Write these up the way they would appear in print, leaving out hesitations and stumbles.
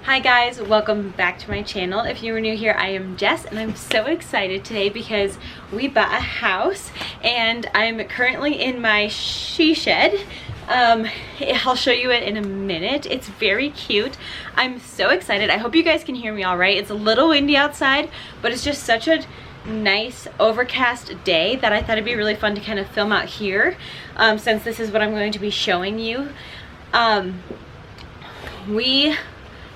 Hi guys, welcome back to my channel. If you are new here, I am Jess and I'm so excited today because we bought a house and I'm currently in my she shed. I'll show you it in a minute. It's very cute. I'm so excited. I hope you guys can hear me all right. It's a little windy outside, but it's just such a nice overcast day that I thought it'd be really fun to kind of film out here since this is what I'm going to be showing you. We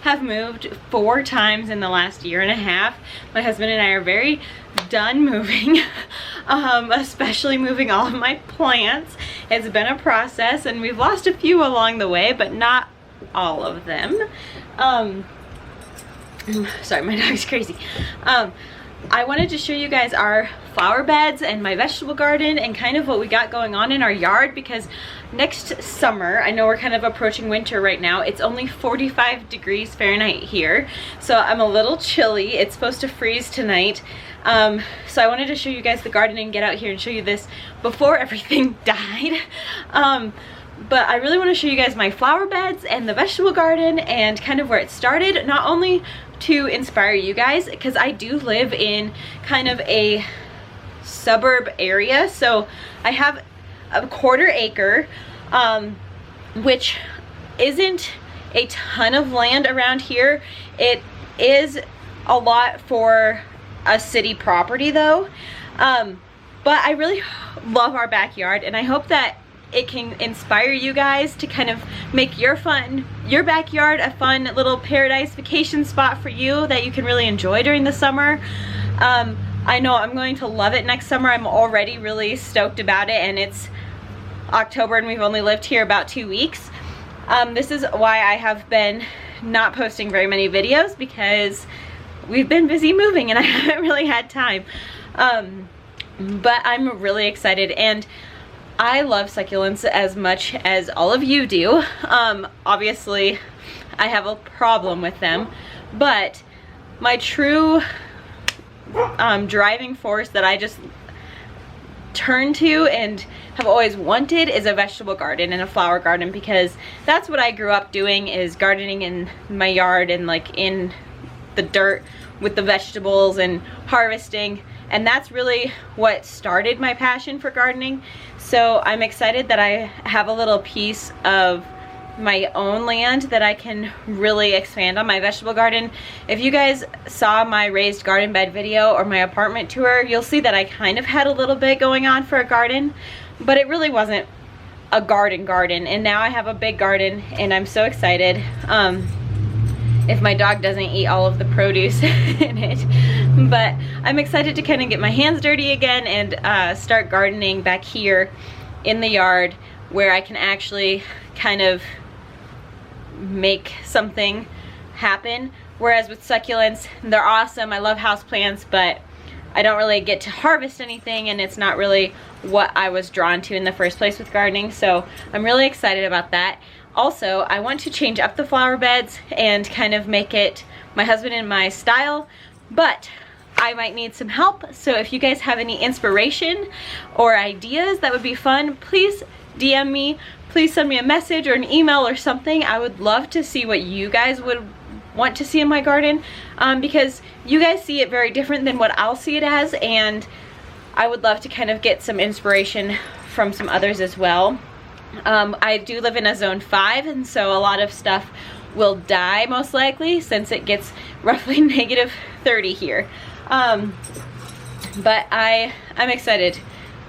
have moved 4 times in the last year and a half. My husband and I are very done moving, especially moving all of my plants. It's been a process and we've lost a few along the way, but not all of them. Sorry, my dog's crazy. I wanted to show you guys our flower beds and my vegetable garden and kind of what we got going on in our yard, because next summer, I know we're kind of approaching winter right now, it's only 45 degrees Fahrenheit here, so I'm a little chilly. It's supposed to freeze tonight. So I wanted to show you guys the garden and get out here and show you this before everything died. But I really want to show you guys my flower beds and the vegetable garden and kind of where it started, not only to inspire you guys, because I do live in kind of a suburb area. So I have a 1/4 acre, which isn't a ton of land around here. It is a lot for a city property though. But I really love our backyard and I hope that it can inspire you guys to kind of make your backyard a fun little paradise vacation spot for you that you can really enjoy during the summer. I know I'm going to love it next summer. I'm already really stoked about it, and it's October and we've only lived here about 2 weeks. This is why I have been not posting very many videos, because we've been busy moving and I haven't really had time. But I'm really excited, and I love succulents as much as all of you do. Obviously, I have a problem with them, but my true driving force that I just turn to and have always wanted is a vegetable garden and a flower garden, because that's what I grew up doing, is gardening in my yard and like in the dirt with the vegetables and harvesting. And that's really what started my passion for gardening. So I'm excited that I have a little piece of my own land that I can really expand on my vegetable garden. If you guys saw my raised garden bed video or my apartment tour, you'll see that I kind of had a little bit going on for a garden, but it really wasn't a garden. And now I have a big garden and I'm so excited. If my dog doesn't eat all of the produce in it. But I'm excited to kind of get my hands dirty again and start gardening back here in the yard, where I can actually kind of make something happen. Whereas with succulents, they're awesome. I love houseplants, but I don't really get to harvest anything, and it's not really what I was drawn to in the first place with gardening. So I'm really excited about that. Also, I want to change up the flower beds and kind of make it my husband and my style, but I might need some help. So if you guys have any inspiration or ideas that would be fun, please DM me. Please send me a message or an email or something. I would love to see what you guys would want to see in my garden, because you guys see it very different than what I'll see it as, and I would love to kind of get some inspiration from some others as well. I do live in a zone 5, and so a lot of stuff will die most likely, since it gets roughly -30 here. But I'm excited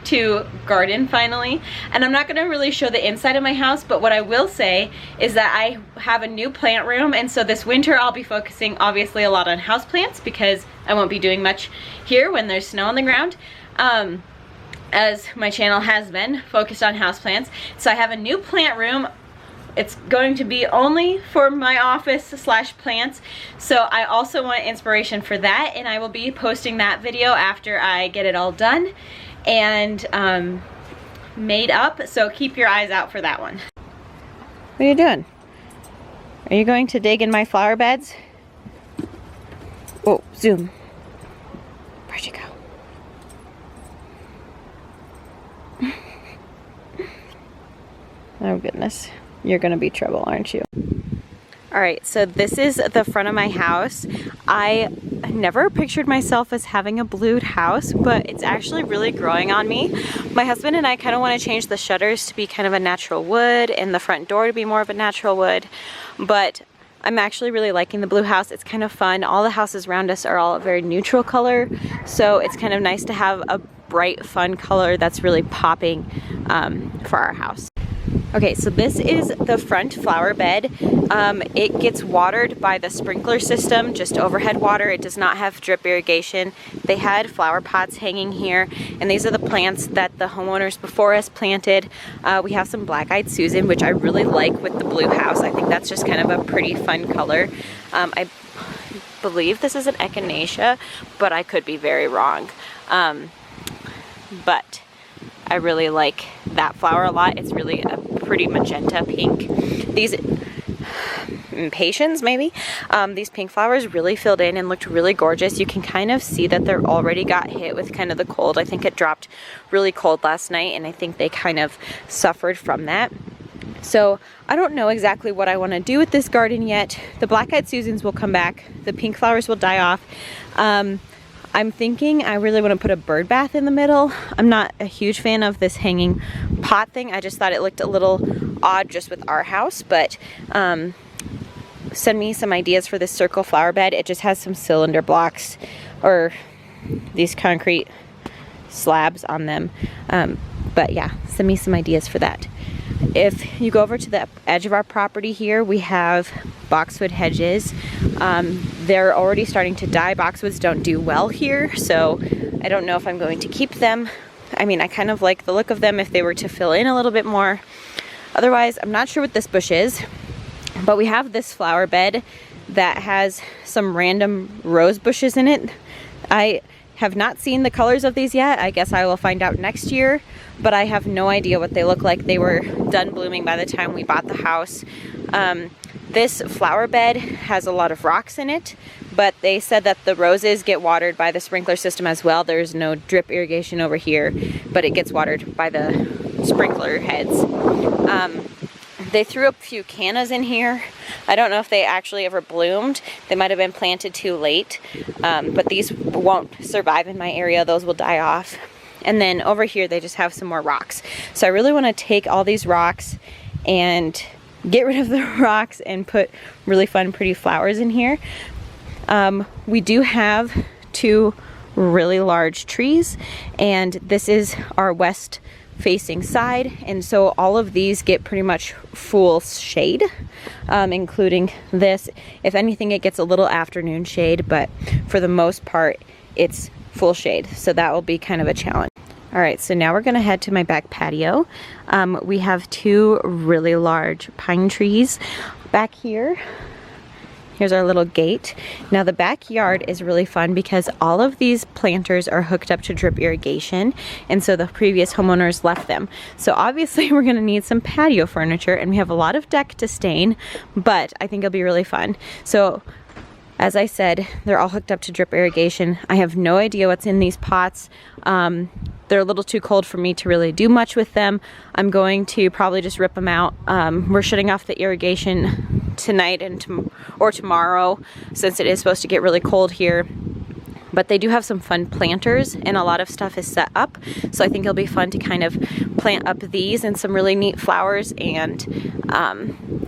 to garden finally, and I'm not going to really show the inside of my house, but what I will say is that I have a new plant room, and so this winter I'll be focusing obviously a lot on houseplants, because I won't be doing much here when there's snow on the ground. As my channel has been focused on houseplants. So I have a new plant room. It's going to be only for my office / plants. So I also want inspiration for that, and I will be posting that video after I get it all done and made up. So keep your eyes out for that one. What are you doing? Are you going to dig in my flower beds? Oh, zoom. Where'd you go? Oh goodness, you're gonna be trouble, aren't you? All right, so this is the front of my house. I never pictured myself as having a blued house, but it's actually really growing on me. My husband and I kind of want to change the shutters to be kind of a natural wood and the front door to be more of a natural wood, but I'm actually really liking the blue house. It's kind of fun. All the houses around us are all a very neutral color, so it's kind of nice to have a bright, fun color that's really popping for our house. Okay, so this is the front flower bed. It gets watered by the sprinkler system, just overhead water. It does not have drip irrigation. They had flower pots hanging here, and these are the plants that the homeowners before us planted. We have some black-eyed Susan, which I really like with the blue house. I think that's just kind of a pretty fun color. I believe this is an echinacea, but I could be very wrong. But I really like that flower a lot. It's really a pretty magenta pink. These impatiens, maybe, these pink flowers really filled in and looked really gorgeous. You can kind of see that they're already got hit with kind of the cold. I think it dropped really cold last night, and I think they kind of suffered from that. So I don't know exactly what I want to do with this garden yet. The black-eyed Susans will come back. The pink flowers will die off. I'm thinking I really want to put a bird bath in the middle. I'm not a huge fan of this hanging pot thing. I just thought it looked a little odd just with our house, but send me some ideas for this circle flower bed. It just has some cylinder blocks or these concrete slabs on them. But yeah, send me some ideas for that. If you go over to the edge of our property here, we have Boxwood Hedges. They're already starting to die. Boxwoods don't do well here, so I don't know if I'm going to keep them. I mean, I kind of like the look of them if they were to fill in a little bit more. Otherwise, I'm not sure what this bush is, but we have this flower bed that has some random rose bushes in it. I have not seen the colors of these yet. I guess I will find out next year, but I have no idea what they look like. They were done blooming by the time we bought the house. This flower bed has a lot of rocks in it, but they said that the roses get watered by the sprinkler system as well. There's no drip irrigation over here, but it gets watered by the sprinkler heads. They threw a few cannas in here. I don't know if they actually ever bloomed. They might have been planted too late, but these won't survive in my area. Those will die off. And then over here, they just have some more rocks. So I really want to take all these rocks and get rid of the rocks and put really fun, pretty flowers in here. We do have 2 really large trees, and this is our west facing side, and so all of these get pretty much full shade, including this. If anything, it gets a little afternoon shade, but for the most part it's full shade, so that will be kind of a challenge. All right, so now we're gonna head to my back patio. We have 2 really large pine trees back here. Here's our little gate. Now the backyard is really fun because all of these planters are hooked up to drip irrigation, and so the previous homeowners left them. So obviously we're gonna need some patio furniture, and we have a lot of deck to stain, but I think it'll be really fun. So as I said, they're all hooked up to drip irrigation. I have no idea what's in these pots. They're a little too cold for me to really do much with them. I'm going to probably just rip them out. We're shutting off the irrigation tonight or tomorrow, since it is supposed to get really cold here. But they do have some fun planters, and a lot of stuff is set up, so I think it'll be fun to kind of plant up these and some really neat flowers, and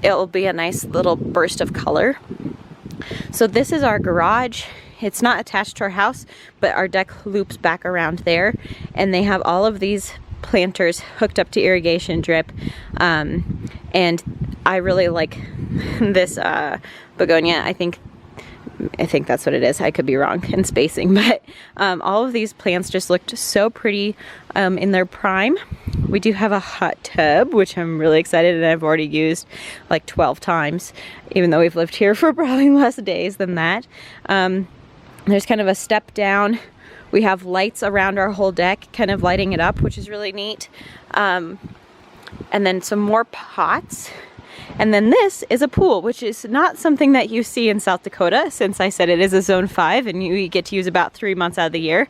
it'll be a nice little burst of color. So this is our garage. It's not attached to our house, but our deck loops back around there, and they have all of these planters hooked up to irrigation drip, and I really like this begonia. I think that's what it is. I could be wrong in spacing, but all of these plants just looked so pretty in their prime. We do have a hot tub, which I'm really excited, and I've already used like 12 times, even though we've lived here for probably less days than that. There's kind of a step down. We have lights around our whole deck, kind of lighting it up, which is really neat. And then some more pots. And then this is a pool, which is not something that you see in South Dakota, since I said it is a zone 5 and you get to use about 3 months out of the year.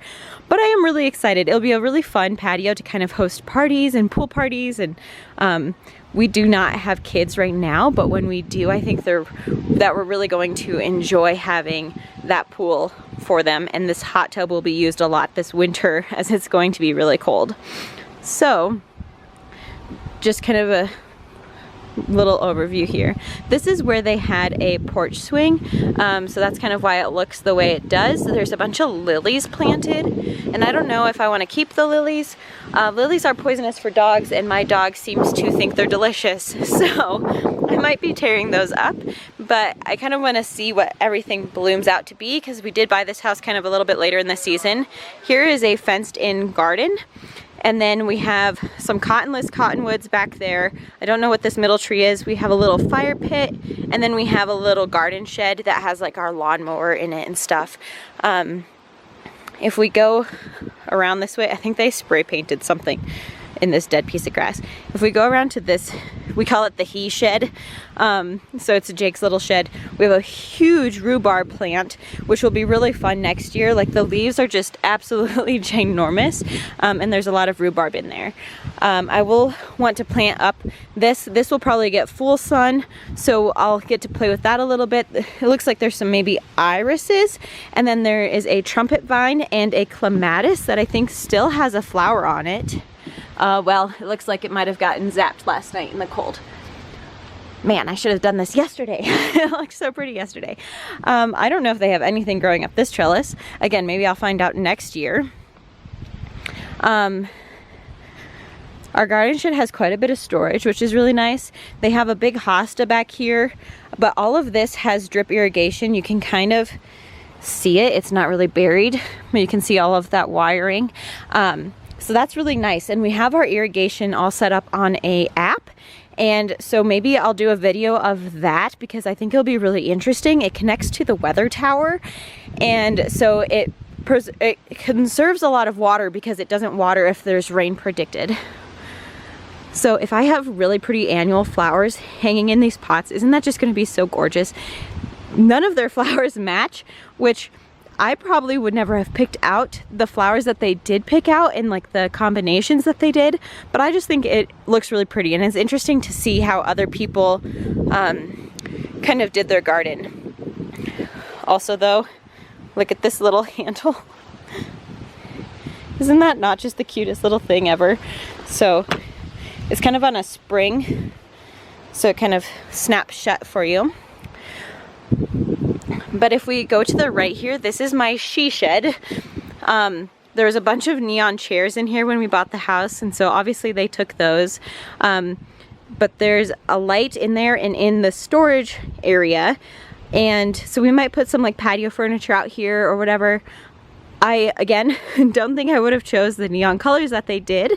But I am really excited. It'll be a really fun patio to kind of host parties and pool parties, and We do not have kids right now, but when we do, I think that we're really going to enjoy having that pool for them, and this hot tub will be used a lot this winter as it's going to be really cold. So just kind of a little overview here. This is where they had a porch swing, so that's kind of why it looks the way it does. There's a bunch of lilies planted, and I don't know if I want to keep the lilies. Lilies are poisonous for dogs, and my dog seems to think they're delicious, so I might be tearing those up, but I kind of want to see what everything blooms out to be, because we did buy this house kind of a little bit later in the season. Here is a fenced-in garden. And then we have some cottonwoods back there. I don't know what this middle tree is. We have a little fire pit, and then we have a little garden shed that has like our lawnmower in it and stuff. If we go around this way, I think they spray painted something in this dead piece of grass. If we go around to this, we call it the he shed. So it's Jake's little shed. We have a huge rhubarb plant, which will be really fun next year. Like, the leaves are just absolutely ginormous, and there's a lot of rhubarb in there. I will want to plant up this. This will probably get full sun, so I'll get to play with that a little bit. It looks like there's some maybe irises, and then there is a trumpet vine and a clematis that I think still has a flower on it. Well, it looks like it might have gotten zapped last night in the cold. Man, I should have done this yesterday. It looked so pretty yesterday. I don't know if they have anything growing up this trellis. Again, maybe I'll find out next year. Our garden shed has quite a bit of storage, which is really nice. They have a big hosta back here, but all of this has drip irrigation. You can kind of see it. It's not really buried, but you can see all of that wiring. So that's really nice, and we have our irrigation all set up on a app, and so maybe I'll do a video of that because I think it'll be really interesting. It connects to the weather tower, and so it conserves a lot of water because it doesn't water if there's rain predicted. So if I have really pretty annual flowers hanging in these pots, isn't that just going to be so gorgeous? None of their flowers match, which I probably would never have picked out the flowers that they did pick out and like the combinations that they did, but I just think it looks really pretty, and it's interesting to see how other people kind of did their garden. Also though, look at this little handle. Isn't that not just the cutest little thing ever? So it's kind of on a spring, so it kind of snaps shut for you. But if we go to the right here, this is my she shed. There was a bunch of neon chairs in here when we bought the house, and so obviously they took those. But there's a light in there and in the storage area, and so we might put some like patio furniture out here or whatever. I, again, don't think I would have chose the neon colors that they did,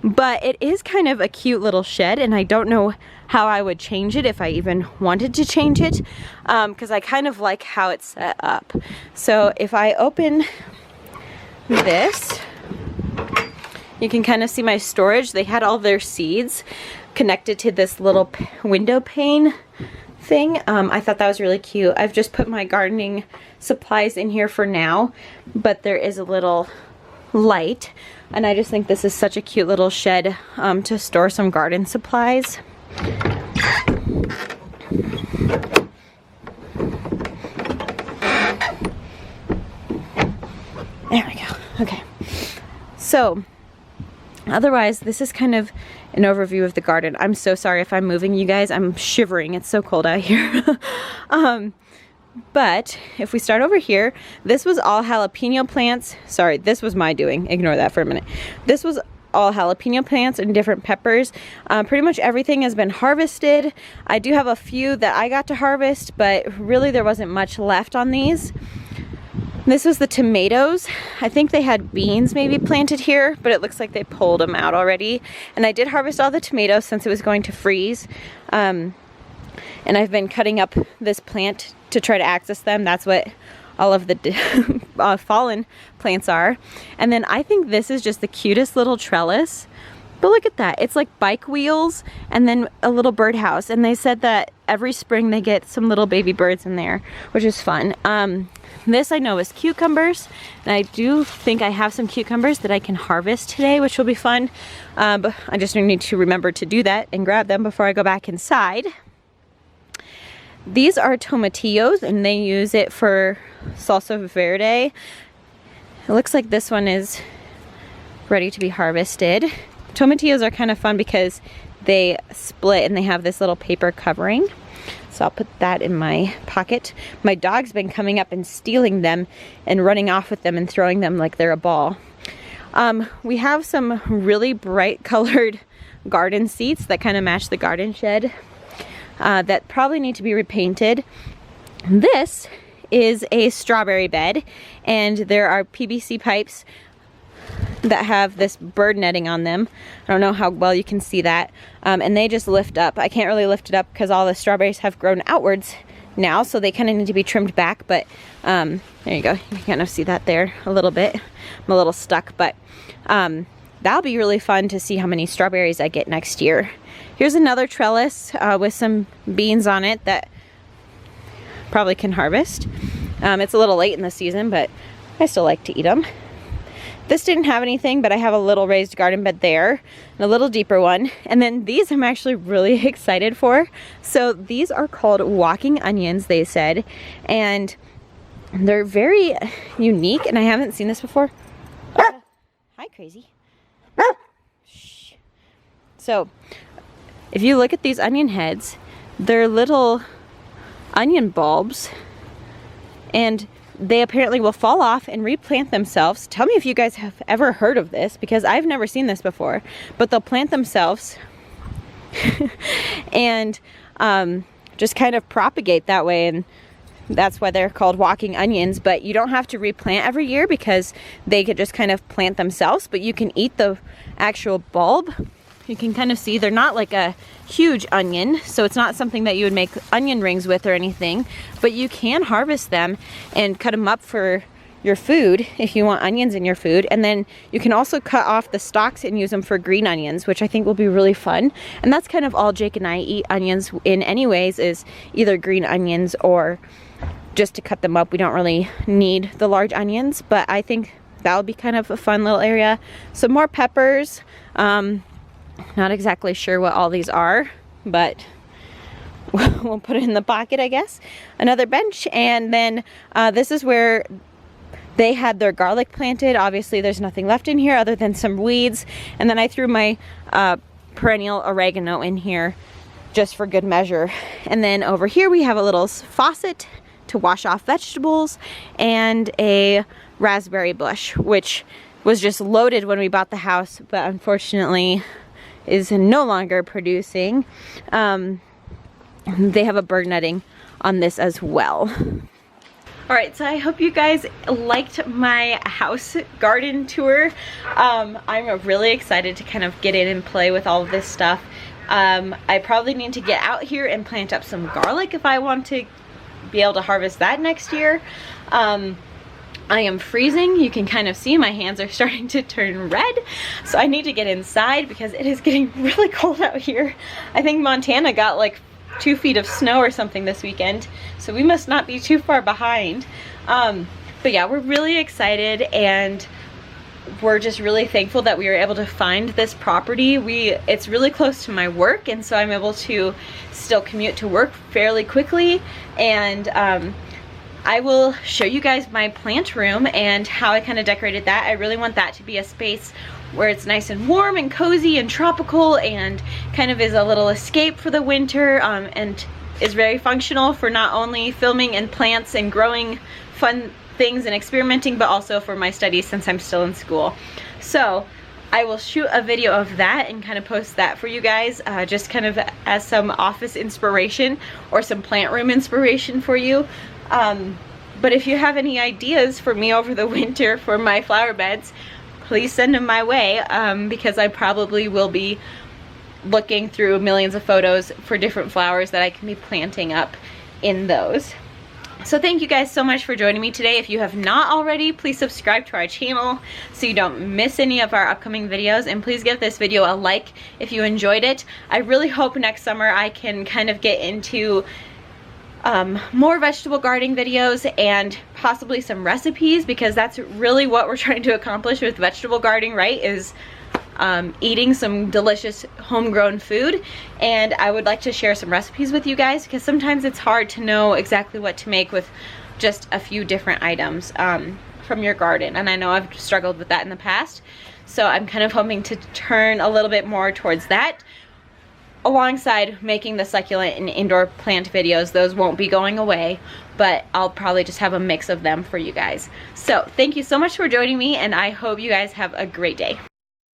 but it is kind of a cute little shed, and I don't know how I would change it if I even wanted to change it, because I kind of like how it's set up. So if I open this, you can kind of see my storage. They had all their seeds connected to this little window pane thing. I thought that was really cute. I've just put my gardening supplies in here for now, but there is a little light, and I just think this is such a cute little shed to store some garden supplies. There we go. Okay. So otherwise, this is kind of an overview of the garden. I'm so sorry if I'm moving you guys. I'm shivering. It's so cold out here. But if we start over here, this was all jalapeno plants. Sorry, this was my doing. Ignore that for a minute. This was all jalapeno plants and different peppers. Pretty much everything has been harvested. I do have a few that I got to harvest, but really there wasn't much left on these. This was the tomatoes. I think they had beans maybe planted here, but it looks like they pulled them out already. And I did harvest all the tomatoes since it was going to freeze. And I've been cutting up this plant to try to access them. That's what all of the fallen plants are. And then I think this is just the cutest little trellis. But look at that. It's like bike wheels and then a little birdhouse. And they said that every spring they get some little baby birds in there, which is fun. This I know is cucumbers. And I do think I have some cucumbers that I can harvest today, which will be fun. But I just need to remember to do that and grab them before I go back inside. These are tomatillos and they use it for salsa verde. It looks like this one is ready to be harvested. Tomatillos are kind of fun because they split and they have this little paper covering. So I'll put that in my pocket. My dog's been coming up and stealing them and running off with them and throwing them like they're a ball. We have some really bright colored garden seats that kind of match the garden shed that probably need to be repainted. This is a strawberry bed and there are PVC pipes that have this bird netting on them. I don't know how well you can see that. And they just lift up. I can't really lift it up because all the strawberries have grown outwards now, so they kind of need to be trimmed back, but there you go. You can kind of see that there a little bit. I'm a little stuck, but that'll be really fun to see how many strawberries I get next year. Here's another trellis with some beans on it that probably can harvest. It's a little late in the season, but I still like to eat them. This didn't have anything, but I have a little raised garden bed there and a little deeper one. And then these I'm actually really excited for. So these are called walking onions, they said, and they're very unique and I haven't seen this before. Hi, crazy. Shh. So if you look at these onion heads, they're little onion bulbs and they apparently will fall off and replant themselves. Tell me if you guys have ever heard of this, because I've never seen this before. But they'll plant themselves and just kind of propagate that way, and that's why they're called walking onions. But you don't have to replant every year because they could just kind of plant themselves, but you can eat the actual bulb. You can kind of see they're not like a huge onion, so it's not something that you would make onion rings with or anything, but you can harvest them and cut them up for your food if you want onions in your food. And then you can also cut off the stalks and use them for green onions, which I think will be really fun. And that's kind of all Jake and I eat onions in anyways, is either green onions or just to cut them up. We don't really need the large onions, but I think that'll be kind of a fun little area. Some more peppers. Not exactly sure what all these are, but we'll put it in the pocket, I guess. Another bench, and then this is where they had their garlic planted. Obviously there's nothing left in here other than some weeds, and then I threw my perennial oregano in here just for good measure. And then over here we have a little faucet to wash off vegetables and a raspberry bush, which was just loaded when we bought the house, but unfortunately is no longer producing. They have a bird netting on this as well. Alright, so I hope you guys liked my house garden tour. I'm really excited to kind of get in and play with all of this stuff. I probably need to get out here and plant up some garlic if I want to be able to harvest that next year. I am freezing. You can kind of see my hands are starting to turn red. So I need to get inside because it is getting really cold out here. I think Montana got like 2 feet of snow or something this weekend. So we must not be too far behind. But yeah, we're really excited and we're just really thankful that we were able to find this property. It's really close to my work, and so I'm able to still commute to work fairly quickly. And I will show you guys my plant room and how I kind of decorated that. I really want that to be a space where it's nice and warm and cozy and tropical and kind of is a little escape for the winter, and is very functional for not only filming and plants and growing fun things and experimenting, but also for my studies since I'm still in school. So I will shoot a video of that and kind of post that for you guys, just kind of as some office inspiration or some plant room inspiration for you. But if you have any ideas for me over the winter for my flower beds, please send them my way, because I probably will be looking through millions of photos for different flowers that I can be planting up in those. So thank you guys so much for joining me today. If you have not already, please subscribe to our channel so you don't miss any of our upcoming videos, and please give this video a like if you enjoyed it. I really hope next summer I can kind of get into more vegetable gardening videos and possibly some recipes, because that's really what we're trying to accomplish with vegetable gardening, right? Is eating some delicious homegrown food. And I would like to share some recipes with you guys, because sometimes it's hard to know exactly what to make with just a few different items from your garden, and I know I've struggled with that in the past. So I'm kind of hoping to turn a little bit more towards that, alongside making the succulent and indoor plant videos. Those won't be going away, but I'll probably just have a mix of them for you guys. So thank you so much for joining me, and I hope you guys have a great day.